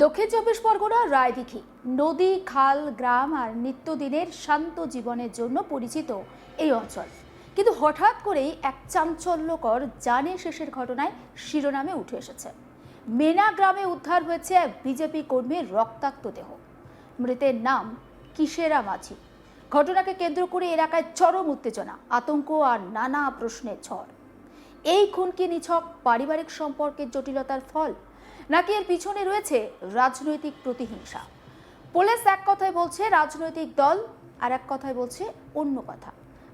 দক্ষিণ চব্বিশ পরগনা রায়দিঘি নদী, খাল, গ্রাম আর নিত্যদিনের শান্ত জীবনের জন্য পরিচিত এই অঞ্চল। কিন্তু হঠাৎ করেই এক চাঞ্চল্যকর জানে শেষের ঘটনায় শিরোনামে উঠে এসেছে। মেনা গ্রামে উদ্ধার হয়েছে এক বিজেপি কর্মীর রক্তাক্ত দেহ। মৃতের নাম কিশেরা মাঝি। ঘটনাকে কেন্দ্র করে এলাকায় চরম উত্তেজনা, আতঙ্ক আর নানা প্রশ্নের ঝড়। এই খুন কি নিছক পারিবারিক সম্পর্কের জটিলতার ফল, নাকি এর পিছনে রয়েছে রাজনৈতিক প্রতিহিংসা? পুলিশ এক কথায় বলছে রাজনৈতিক দল, আর এক কথায় বলছে অন্য কথা।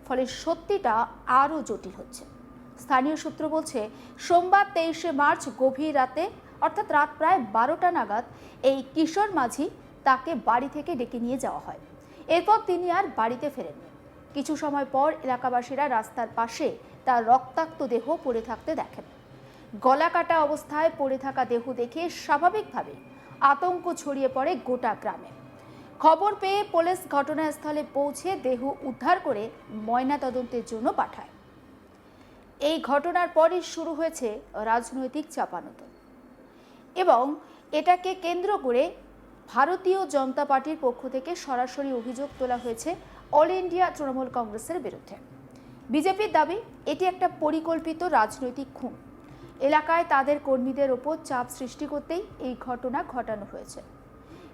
ফলে সত্যিটা আরও জটিল হচ্ছে। স্থানীয় সূত্র বলছে সোমবার 23শে মার্চ গভীর রাতে, অর্থাৎ রাত প্রায় 12টা নাগাদ এই কিশোর মাঝি তাকে বাড়ি থেকে ডেকে নিয়ে যাওয়া হয়। এরপর তিনি আর বাড়িতে ফেরেননি। কিছু সময় পর এলাকাবাসীরা রাস্তার পাশে তার রক্তাক্ত দেহ পড়ে থাকতে দেখেন। গলা কাটা অবস্থায় পড়ে থাকা দেহ দেখে স্বাভাবিকভাবে আতঙ্ক ছড়িয়ে পড়ে গোটা গ্রামে। খবর পেয়ে পুলিশ ঘটনাস্থলে পৌঁছে দেহ উদ্ধার করে ময়নাতদন্তের জন্য পাঠায়। এই ঘটনার পরই শুরু হয়েছে রাজনৈতিক চাপানোতন, এবং এটাকে কেন্দ্র করে ভারতীয় জনতা পার্টির পক্ষ থেকে সরাসরি অভিযোগ তোলা হয়েছে অল ইন্ডিয়া তৃণমূল কংগ্রেসের বিরুদ্ধে। বিজেপির দাবি এটি একটা পরিকল্পিত রাজনৈতিক খুন। এলাকায় তাদের কর্মীদের ওপর চাপ সৃষ্টি করতেই এই ঘটনা ঘটানো হয়েছে।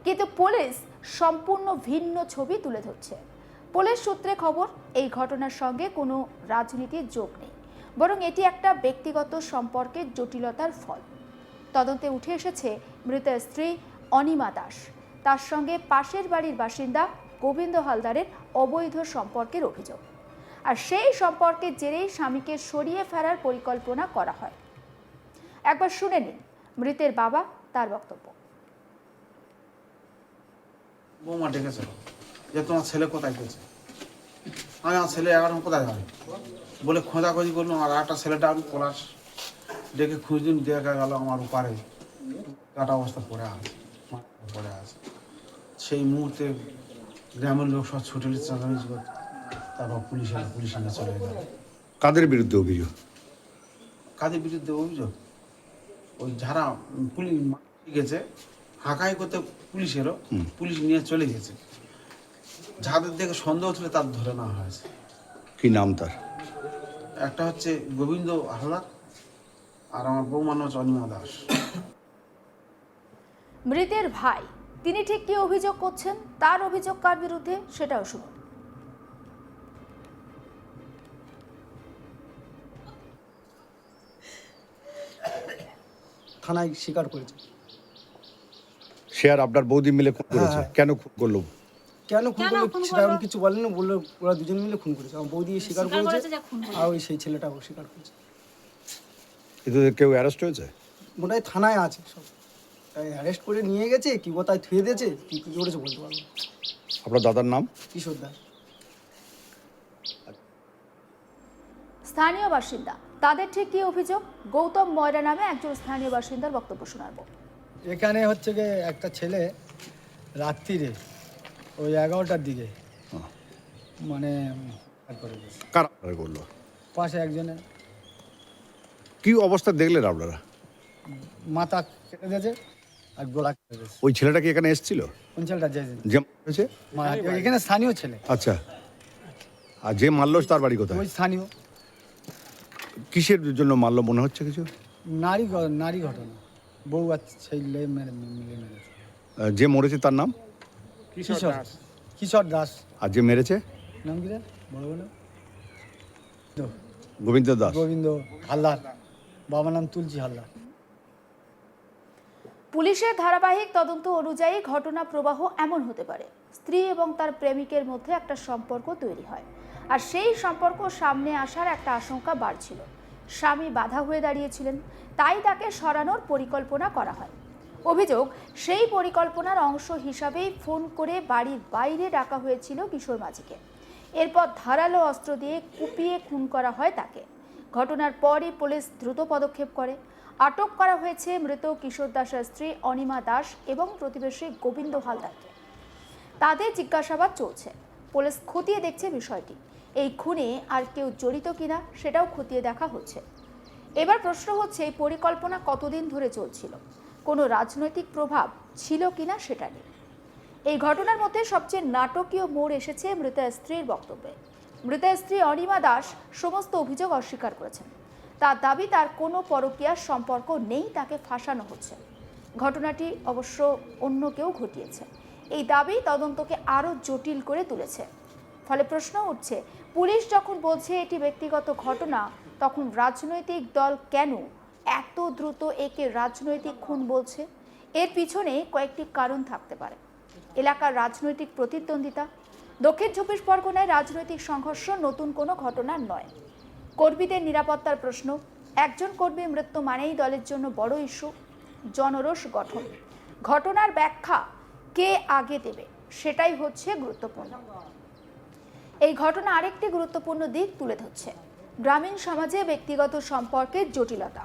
কিন্তু পুলিশ সম্পূর্ণ ভিন্ন ছবি তুলে ধরছে। পুলিশ সূত্রে খবর, এই ঘটনার সঙ্গে কোনো রাজনীতির যোগ নেই, বরং এটি একটা ব্যক্তিগত সম্পর্কের জটিলতার ফল। তদন্তে উঠে এসেছে মৃতের স্ত্রী অনিমা দাস, তার সঙ্গে পাশের বাড়ির বাসিন্দা গোবিন্দ হালদারের অবৈধ সম্পর্কের অভিযোগ। আর সেই সম্পর্কের জেরেই স্বামীকে সরিয়ে ফেলার পরিকল্পনা করা হয়। একবার শুনে নিন মৃতের বাবা তার বক্তব্য। বৌমা ডেকেছে যে তোমার ছেলে কোথায় গেছে। আমার ছেলে এখন কোথায় যাবে বলে খোঁজাখুঁজি করলো, আর একটা ছেলেটা আমি পলাশ ডেকে খুঁজদিন, দেখা গেল আমার উপারে কাটা অবস্থা পড়ে আছে। সেই মুহূর্তে গ্রামের লোক সব ছুটে চাঁদামিজি করতে, তারপর পুলিশ নিয়ে চলে গেল। কাদের বিরুদ্ধে অভিযোগ? কাদের বিরুদ্ধে অভিযোগ? ওই যারা পুলিশ গেছে হাঁকাই করতে, পুলিশ এলো, পুলিশ নিয়ে চলে গেছে। যাদের দেখে সন্দেহ ছিল তার ধরে নেওয়া হয়েছে। কি নাম তার? একটা হচ্ছে গোবিন্দ হালদার, আর আমার বৌমার নাম হচ্ছে অনিমা দাস। মৃতের ভাই, তিনি ঠিক কি অভিযোগ করছেন, তার অভিযোগ কার বিরুদ্ধে সেটাও শুনুন। থানায় স্বীকার করেছে। সে আর আপনার বৌদি মিলে খুন করেছে? হ্যাঁ। কেন খুন করলো? কেন খুন করলো সেটা আমি কিছু বলেনি, বললো ওরা দুজন মিলে খুন করেছে। আমার বৌদি স্বীকার করেছে, আর ওই সেই ছেলেটাও স্বীকার করেছে। এদের কেউ অ্যারেস্ট হয়েছে? মোটাই থানায় আছে সব, তাই অ্যারেস্ট করে নিয়ে গেছে, কি কোথায় থুয়ে দিয়েছে, কি কী করেছে বলতে পারবো না। আপনার দাদার নাম? কিশোর দাস। স্থানীয় বাসিন্দা, তাদের ঠিক কি অভিযোগ? গৌতম ময়রা নামে একজন স্থানীয় বাসিন্দার বক্তব্য শোনাবো। এখানে হচ্ছে গিয়ে একটা ছেলে রাত্রিরে ওই 11টার দিকে মানে কারা করলো? পাশে একজনের কি অবস্থা দেখলেন আপনারা? মাথা কেটে দিয়েছে আর গোড়া কেটে দিয়েছে। ওই ছেলেটা কি এখানে এসেছিল? কোন ছেলেটা যে যে হয়েছে? এখানে স্থানীয় ছেলে। আচ্ছা, আর যে মারলো তার বাড়ি কোথায়? ওই স্থানীয়। কিসের জন্য মারলো মনে হচ্ছে কিছু? নারী ঘটনা, বউ আর ছেলে মিলে মেরেছে। যে মরেছে তার নাম? কিশোর দাস। আর যে মেরেছে নাম কি রে? বড় বড় গোবিন্দ দাস। গোবিন্দ হালদার, বাবার নাম তুলসী হালদার। পুলিশের ধারাবাহিক তদন্ত অনুযায়ী ঘটনা প্রবাহ এমন হতে পারে, স্ত্রী এবং তার প্রেমিকের মধ্যে একটা সম্পর্ক তৈরি হয়, আর সেই সম্পর্ক সামনে আসার একটা আশঙ্কা বাড়ছিল। স্বামী বাধা হয়ে দাঁড়িয়েছিলেন, তাই তাকে সরানোর পরিকল্পনা করা হয়। অভিযোগ, সেই পরিকল্পনার অংশ হিসাবেই ফোন করে বাড়ির বাইরে ডাকা হয়েছিল কিশোর মাঝিকে। এরপর ধারালো অস্ত্র দিয়ে কুপিয়ে খুন করা হয় তাকে। ঘটনার পরই পুলিশ দ্রুত পদক্ষেপ করে। আটক করা হয়েছে মৃত কিশোর দাসের স্ত্রী অনিমা দাস এবং প্রতিবেশী গোবিন্দ হালদারকে। তাদের জিজ্ঞাসাবাদ চলছে। পুলিশ খতিয়ে দেখছে বিষয়টি। এই খুনে আর কেউ জড়িত কিনা সেটাও খতিয়ে দেখা হচ্ছে। এবার প্রশ্ন হচ্ছে, এই পরিকল্পনা কতদিন ধরে চলছিল, কোনো রাজনৈতিক প্রভাব ছিল কিনা সেটা নিয়ে। এই ঘটনার মধ্যে সবচেয়ে নাটকীয় মোড় এসেছে মৃতা স্ত্রীর বক্তব্যে। মৃতা স্ত্রী অনিমা দাস সমস্ত অভিযোগ অস্বীকার করেছেন। তার দাবি তার কোনো পরকীয়ার সম্পর্ক নেই, তাকে ফাঁসানো হচ্ছে। ঘটনাটি অবশ্য অন্য কেউ ঘটিয়েছে। এই দাবি তদন্তকে আরও জটিল করে তুলেছে। ফলে প্রশ্ন উঠছে, পুলিশ যখন বলছে এটি ব্যক্তিগত ঘটনা, তখন রাজনৈতিক দল কেন এত দ্রুত একে রাজনৈতিক খুন বলছে? এর পিছনে কয়েকটি কারণ থাকতে পারে। এলাকার রাজনৈতিক প্রতিদ্বন্দ্বিতা। দক্ষিণ 24 পরগনায় রাজনৈতিক সংঘর্ষ নতুন কোনো ঘটনা নয়। কর্মীদের নিরাপত্তার প্রশ্ন। একজন কর্মীর মৃত্যু মানেই দলের জন্য বড় ইস্যু। জনরোষ গঠন। ঘটনার ব্যাখ্যা কে আগে দেবে সেটাই হচ্ছে গুরুত্বপূর্ণ। এই ঘটনা আরেকটি গুরুত্বপূর্ণ দিক তুলে ধরছে, গ্রামীণ সমাজে ব্যক্তিগত সম্পর্কের জটিলতা।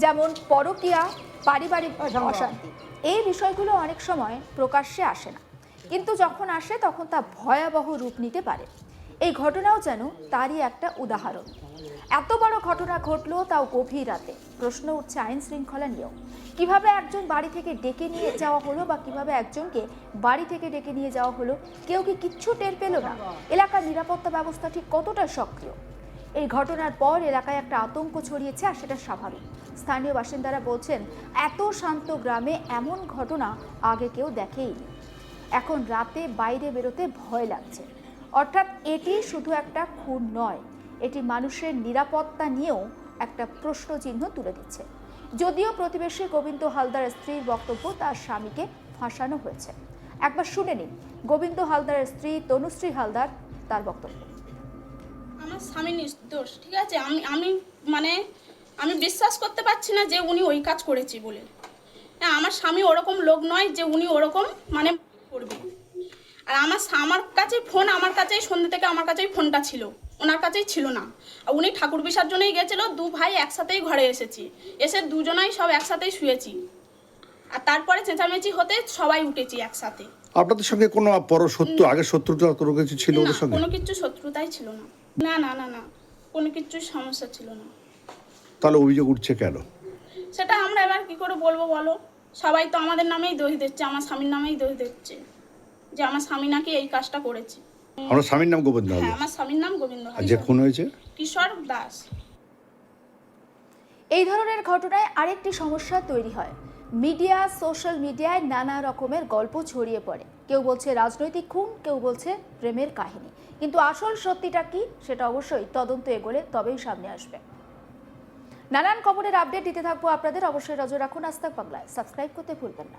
যেমন পরকীয়া, পারিবারিক অশান্তি, এই বিষয়গুলো অনেক সময় প্রকাশ্যে আসে না, কিন্তু যখন আসে তখন তা ভয়াবহ রূপ নিতে পারে। এই ঘটনাও যেন তারই একটা উদাহরণ। এত বড় ঘটনা ঘটলো, তাও গভীর রাতে। প্রশ্ন উঠছে আইন শৃঙ্খলা নিয়েও। কিভাবে একজন বাড়ি থেকে ডেকে নিয়ে যাওয়া হলো, বা কিভাবে একজনকে বাড়ি থেকে ডেকে নিয়ে যাওয়া হলো? কেউ কি কিচ্ছু টের পেল না? এলাকার নিরাপত্তা ব্যবস্থা ঠিক কতটা সক্রিয়? এই ঘটনার পর এলাকায় একটা আতঙ্ক ছড়িয়েছে, আর সেটা স্বাভাবিক। স্থানীয় বাসিন্দারা বলছেন, এত শান্ত গ্রামে এমন ঘটনা আগে কেউ দেখেইনি। এখন রাতে বাইরে বেরোতে ভয় লাগছে। অর্থাৎ এটি শুধু একটা খুন নয়, এটি মানুষের নিরাপত্তা নিয়েও একটা প্রশ্নচিহ্ন তুলে দিচ্ছে। যদিও প্রতিবেশী গোবিন্দ হালদার স্ত্রীর বক্তব্য, তার স্বামীকে ফাঁসানো হয়েছে। একবার শুনে নিন গোবিন্দ হালদারের স্ত্রী তনুশ্রী হালদার, তার বক্তব্য। আমার স্বামী নির্দোষ, ঠিক আছে। আমি বিশ্বাস করতে পারছি না যে উনি ওই কাজ করেছি বলে। হ্যাঁ, আমার স্বামী ওরকম লোক নয় যে উনি ওরকম করবে। আর আমার কাছে ফোন, আমার কাছেই সন্ধ্যে থেকে আমার কাছেই ফোনটা ছিল, ওনার কাছেই ছিল না। আর উনি ঠাকুর বিসর্জনেই গেছিল, দু ভাই একসাথেই ঘরে এসে দুজনাই সব একসাথেই শুয়েছি। আর তারপরে চেঁচামেচি হতে সবাই উঠেছি একসাথে। আপনাদের সঙ্গে কোনো আগে শত্রুতা কোনো কিছু ছিল ওদের সঙ্গে? কোনো কিছু শত্রুতাই ছিল না। না না না না, কোনো কিছুই সমস্যা ছিল না। তাহলে অভিযোগ উঠছে কেন? সেটা আমরা এবার কি করে বলবো বলো? সবাই তো আমাদের নামেই দোষ দিচ্ছে, আমার স্বামীর নামেই দোষ দিচ্ছে যে আমার স্বামী নাকি এই কাজটা করেছে। আমার স্বামীর নাম গোবিন্দ হ্যাঁ, হালদার। আমার স্বামীর নাম গোবিন্দ আর হালদার। যে খুন হয়েছে কিশোর দাস। এই ধরনের ঘটনায় আরেকটি সমস্যা তৈরি হয়। মিডিয়া, সোশ্যাল মিডিয়ায় নানা রকমের গল্প ছড়িয়ে পড়ে। কেউ বলছে রাজনৈতিক খুন, কেউ বলছে প্রেমের কাহিনী। কিন্তু আসল সত্যিটা কি, সেটা অবশ্যই তদন্ত এগোলে তবেই সামনে আসবে। নানান খবরের আপডেট দিতে থাকবো আপনাদের। অবশ্যই নজর রাখুন আজ তাক বাংলায়। সাবস্ক্রাইব করতে ভুলবেন না।